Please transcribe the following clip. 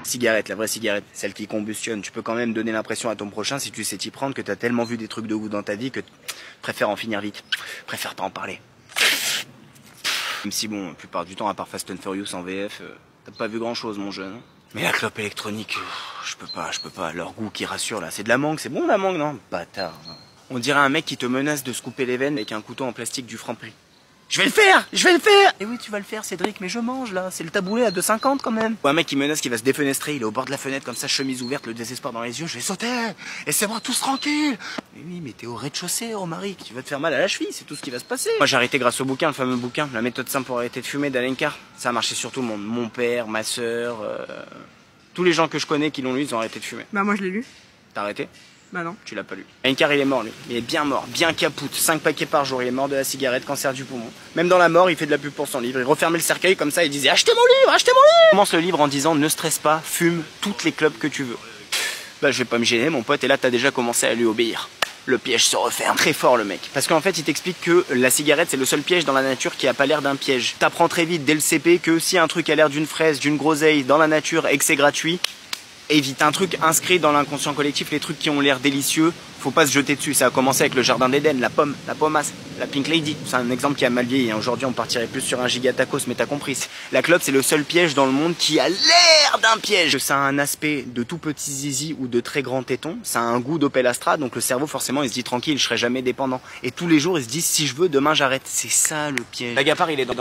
Cigarette, la vraie cigarette, celle qui combustionne. Tu peux quand même donner l'impression à ton prochain, si tu sais t'y prendre, que t'as tellement vu des trucs de goût dans ta vie que préfère en finir vite. Préfère pas en parler. Même si bon, la plupart du temps, à part Fast and Furious en VF, t'as pas vu grand chose mon jeune. Mais la clope électronique, je peux pas. Leur goût qui rassure là, c'est de la mangue, c'est bon la mangue non? Bâtard. On dirait un mec qui te menace de se couper les veines avec un couteau en plastique du Franprix. Je vais le faire! Et oui, tu vas le faire, Cédric, mais je mange, là. C'est le taboulet à 2,50 quand même. Ou un mec qui menace qu'il va se défenestrer, il est au bord de la fenêtre, comme ça, chemise ouverte, le désespoir dans les yeux, je vais sauter! Et c'est moi tous tranquille! Mais oui, mais t'es au rez-de-chaussée, Romaric, tu vas te faire mal à la cheville, c'est tout ce qui va se passer. Moi, j'ai arrêté grâce au bouquin, le fameux bouquin, La méthode simple pour arrêter de fumer d'Alain Carr. Ça a marché sur tout le monde. Mon père, ma sœur, tous les gens que je connais qui l'ont lu, ils ont arrêté de fumer. Bah moi je l'ai lu. T'as arrêté? Bah non. Tu l'as pas lu. Alain Carr, il est mort, lui. Il est bien mort, bien capoute. 5 paquets par jour. Il est mort de la cigarette, cancer du poumon. Même dans la mort, il fait de la pub pour son livre. Il refermait le cercueil comme ça et disait achetez mon livre, achetez mon livre. Il commence le livre en disant ne stresse pas, fume toutes les clopes que tu veux. Bah, je vais pas me gêner, mon pote, et là, t'as déjà commencé à lui obéir. Le piège se referme. Très fort, le mec. Parce qu'en fait, il t'explique que la cigarette, c'est le seul piège dans la nature qui a pas l'air d'un piège. T'apprends très vite, dès le CP, que si un truc a l'air d'une fraise, d'une groseille dans la nature et que c'est gratuit, évite. Un truc inscrit dans l'inconscient collectif, les trucs qui ont l'air délicieux, faut pas se jeter dessus. Ça a commencé avec le jardin d'Éden, la pomme, la pommasse, la Pink Lady. C'est un exemple qui a mal vieilli. Aujourd'hui, on partirait plus sur un giga tacos, mais t'as compris. La clope, c'est le seul piège dans le monde qui a l'air d'un piège. Ça a un aspect de tout petit zizi ou de très grand téton. Ça a un goût d'Opel Astra, donc le cerveau, forcément, il se dit tranquille, je serai jamais dépendant. Et tous les jours, il se dit si je veux, demain j'arrête. C'est ça le piège. L'agapar, il est dans